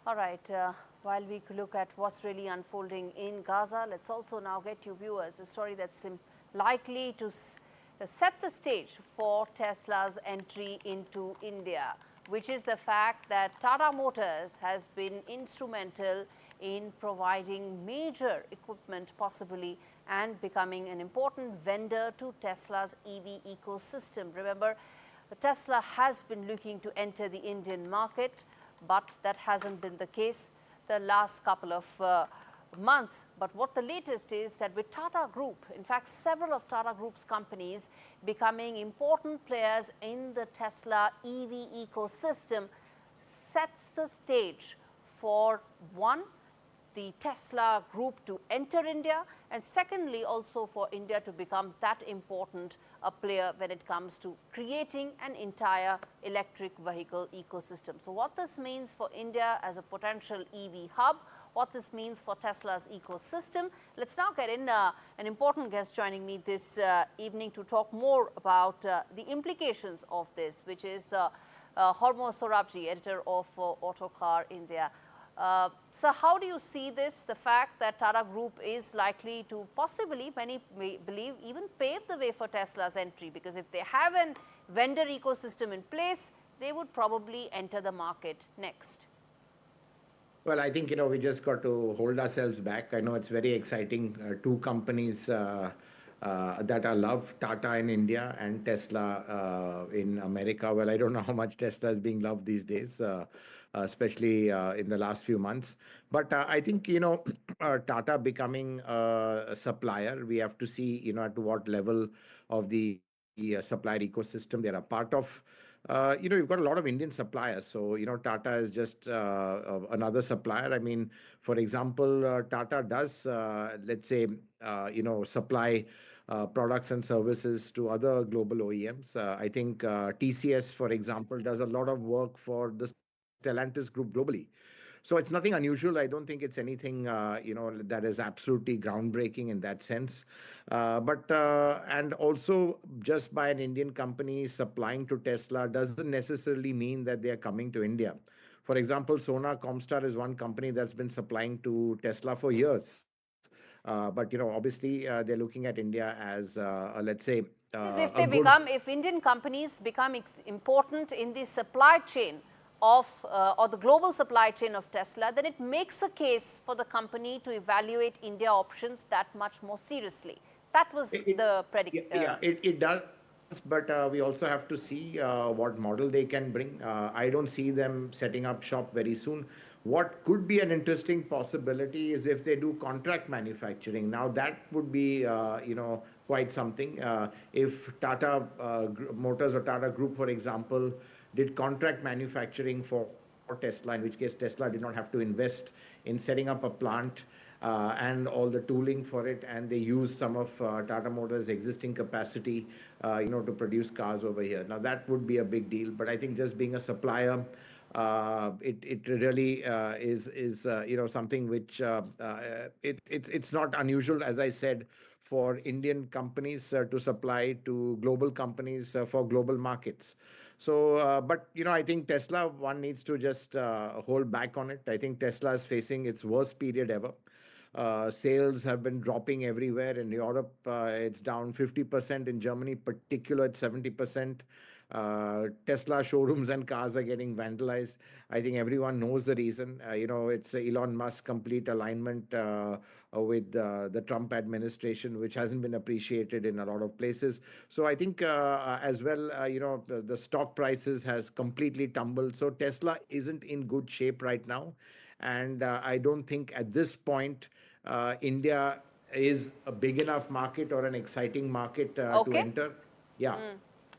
All right, while we look at what's really unfolding in Gaza, let's also now get to viewers a story that's likely to set the stage for Tesla's entry into India, which is the fact that Tata Motors has been instrumental in providing major equipment possibly and becoming an important vendor to Tesla's EV ecosystem. Remember, Tesla has been looking to enter the Indian market, but that hasn't been the case the last couple of months. But what the latest is that with Tata Group, in fact, several of Tata Group's companies becoming important players in the Tesla EV ecosystem sets the stage for one, the Tesla Group to enter India, and secondly also for India to become that important a player when it comes to creating an entire electric vehicle ecosystem. So what this means for India as a potential EV hub, what this means for Tesla's ecosystem. Let's now get in an important guest joining me this evening to talk more about the implications of this, which is Hormazd Sorabjee, editor of Autocar India. So how do you see this, the fact that Tata Group is likely to possibly, many may believe, even pave the way for Tesla's entry? Because if they have a vendor ecosystem in place, they would probably enter the market next. Well, I think, we just got to hold ourselves back. I know it's very exciting. Two companies that are loved, Tata in India and Tesla in America. Well, I don't know how much Tesla is being loved these days, especially in the last few months. But I think, Tata becoming a supplier, we have to see, at what level of the supplier ecosystem they're a part of. You've got a lot of Indian suppliers. So, Tata is just another supplier. I mean, for example, Tata does, let's say, supply products and services to other global OEMs. I think TCS, for example, does a lot of work for the Stellantis group globally. So it's nothing unusual. I don't think it's anything, that is absolutely groundbreaking in that sense. And also, just by an Indian company supplying to Tesla doesn't necessarily mean that they are coming to India. For example, Sona Comstar is one company that's been supplying to Tesla for years. But, obviously, they're looking at India as, let's say, If a they good. become, if Indian companies become important in the supply chain of or the global supply chain of Tesla, then it makes a case for the company to evaluate India options that much more seriously. That was the predicate. Yeah, it does. But we also have to see what model they can bring. I don't see them setting up shop very soon. What could be an interesting possibility is if they do contract manufacturing. Now that would be, quite something. If Tata Motors or Tata Group, for example, did contract manufacturing for Tesla, in which case Tesla did not have to invest in setting up a plant and all the tooling for it, and they use some of Tata Motors' existing capacity, to produce cars over here. Now that would be a big deal, but I think just being a supplier, it really is something which it's not unusual, as I said, for Indian companies to supply to global companies for global markets. So, but I think Tesla, one needs to just hold back on it. I think Tesla is facing its worst period ever. Sales have been dropping everywhere. In Europe, it's down 50%. In Germany, particular, it's 70%. Tesla showrooms and cars are getting vandalized. I think everyone knows the reason. It's Elon Musk complete alignment with the Trump administration, which hasn't been appreciated in a lot of places. So I think as well, the stock prices has completely tumbled. So Tesla isn't in good shape right now. And I don't think at this point, India is a big enough market or an exciting market to enter. Yeah.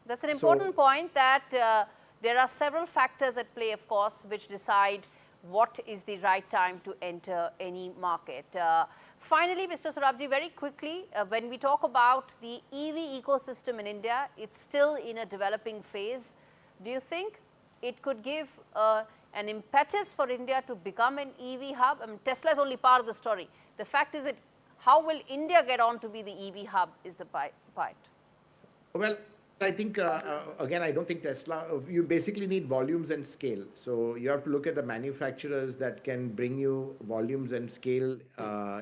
That's an important point, that there are several factors at play, of course, which decide what is the right time to enter any market. Finally, Mr. Sorabjee, very quickly, when we talk about the EV ecosystem in India, it's still in a developing phase. Do you think it could give an impetus for India to become an EV hub? I mean, Tesla is only part of the story. The fact is that how will India get on to be the EV hub is the part. Well, I think, again, I don't think Tesla, you basically need volumes and scale. So you have to look at the manufacturers that can bring you volumes and scale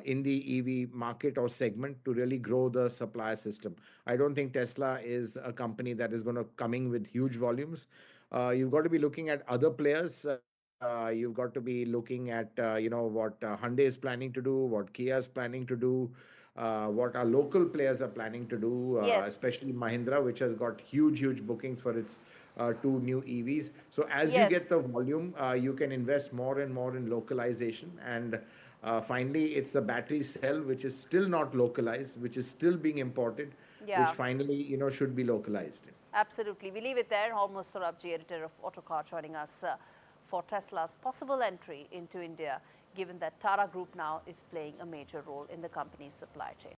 in the EV market or segment to really grow the supply system. I don't think Tesla is a company that is going to coming with huge volumes. You've got to be looking at other players. You've got to be looking at, what Hyundai is planning to do, what Kia is planning to do, what our local players are planning to do, Yes, especially Mahindra, which has got huge bookings for its two new EVs. So as you get yes, the volume, you can invest more and more in localization. And finally, it's the battery cell, which is still not localized, which is still being imported, which yeah. finally, should be localized. Absolutely. We leave it there. Hormazd Sorabjee, editor of Autocar, joining us for Tesla's possible entry into India, given that Tata Group now is playing a major role in the company's supply chain.